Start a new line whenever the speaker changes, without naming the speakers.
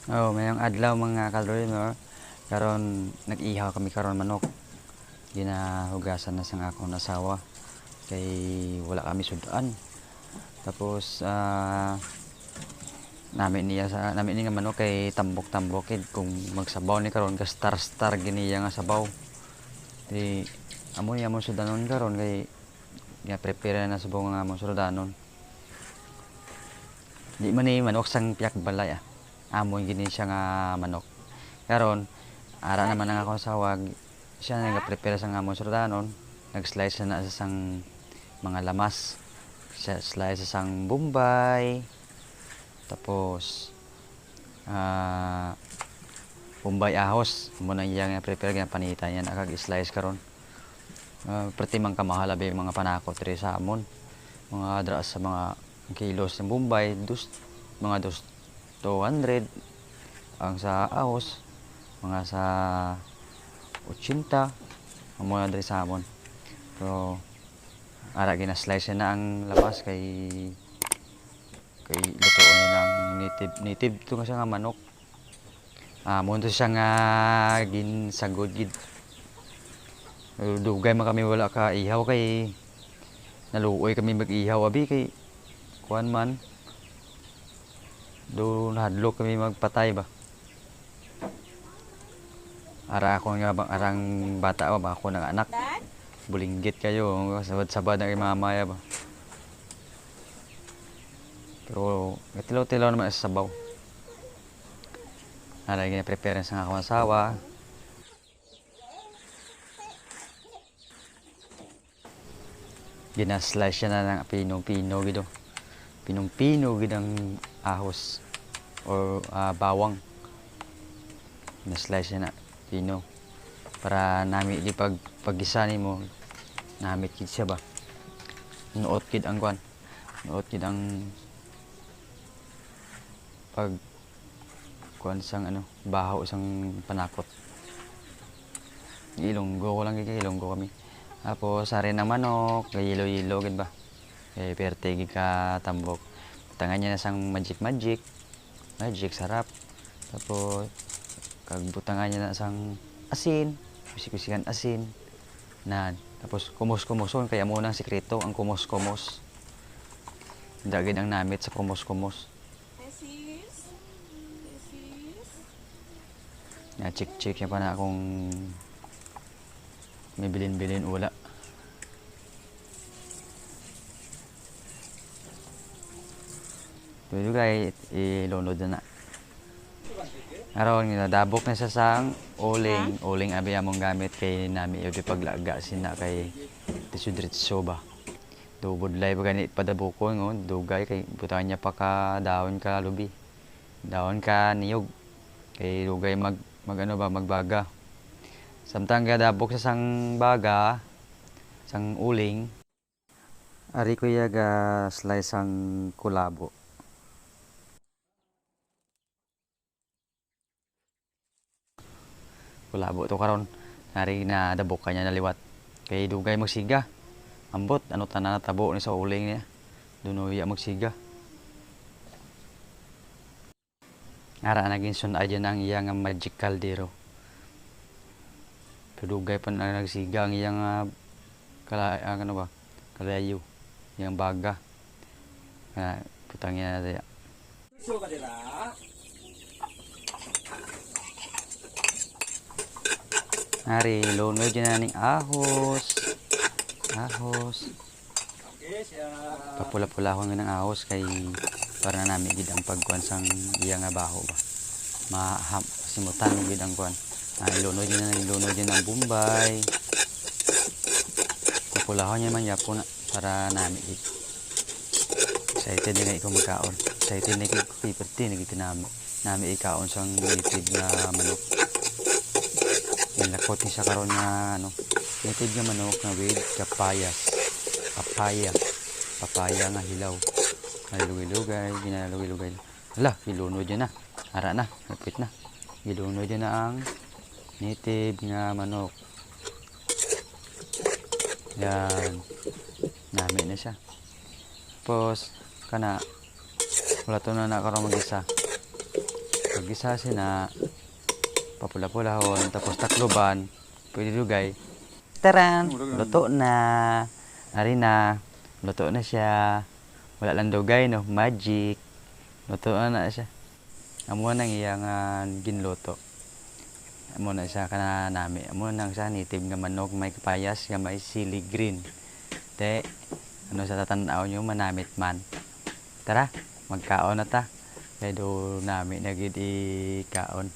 Oh, mayong adlaw mga kalorino. Karon nag-ihaw kami karon manok. Ginahugasan na sang akong asawa kay wala kami sudan. Tapos namin ni nga manok kay tambok-tambokid kung magsabaw ni karon ka star giniya nga sabaw. Di amo ni amon sudanon karon kay prepare na sabaw nga amon sudanon. Di man ni manok sang piyak balay ah. Amon gini siya nga manok. Karon ara naman ang akong sawag siya nag-prepare sa amon surdanon, nag-slice na sa sang mga lamas. Siya slice sa sang bombay. Tapos bombay ahos mo nang iyang prepare nga panitan yan akag slice karon. Perti man kamahal abi mga panakot diri sa amon. Mga dra sa mga kilos ng bombay, mga 200 ang sa ahos mga sa 80 ang mga diri sa amon. So ara gina-slice na ang labas kay lutuon ng native to nga siya nga manok. Mo to siya nga ginsagod gid. Dugay man kami wala ka ihaw kay naluoy kami mag-ihaw abi kay kuan man do nahadlok kami magpatay ba. Ara ako nga arang bata ba ako ng anak. Bulinggit kayo, sabad-sabad na kay mamaya ba. Pero tilaw-tilaw naman sa sabaw. Ara gina-prepare sa akong asawa. Gina-slice na ng pinong-pino gido. Pinong-pino gid ang ahos or bawang. Gina-slice na pino para nami di paggisa nimo namit kid siya ba. Nuot kid ang kwan. Nuot kid ang pag kuan sang baho sang panakot. Ilonggo ko lang kay ilonggo kami. Tapos sari na manok, yelo-yelo gid ba. Perte gid ka tambok. Tangan niya na sang magic sarap. Tapos kagbutangan niya na sang asin, kusik-kusikan asin. Tapos kumos-kumoson kaya mo nang sikreto ang kumos-kumos. Dagid ang namit sa kumos-kumos. Check niya pa na akong may bilin-bilin ula. Pwede kay ilunod na. Aron nadabok na sa sang uling abi among gamit kay nami udi paglaga sina kay diretso ba. Budlay ba gani padabukon ngon dugay kay butangan niya pa ka daon ka lubi. Daon ka niyog kay dugay magbaga. Samtang gadabok sa sang baga sang uling ari ko yaga slice sang kulabo. Kulabo to karon nari na dabok kanya naliwat kay dugay magsiga ambot tanan natabo ni sa uling niya dunoy magsiga. Ara naging sunay dyan ang iyang magic caldero. Pero dugay pa na nagsiga ang iyang kalayo iyang baga putang niya na Ari, lunod dyan na ning ahos. Papula-pula ko ng ahos kay para na namin gid ang pagkuan sang iya nga baho ba. Simutan mo gid ang kuan. Lunod dyan ang bombay. Papulahon niya man yapo na para namin gid. Excited na ikaw magkaon. Excited na ikaw piperti na gid nami ikaon sang native na manok. Lakot ni siya karon nga native nga manok na with papaya nga hilaw. Ginalugay. Hala, gilunod dyan na. Ara na, napit na. Gilunod dyan na ang native nga manok. Yan. Nami na siya. Tapos, wala to na karon mag-isa. Pag isa sina, papula-pulahon, tapos takloban, pwede dugay. Taran! Luto na! Ari na, luto na siya. Wala lang dugay, no? Magic. Luto na siya. Amo nang iyang ginluto. Amo na siya kana nami. Amo nang siya native nga manok, may kapayas, nga may sili green. Te, ano sa tatanaw nyo, manamit man. Tara, magkaon na ta. Kaya do nami nagid ikaon.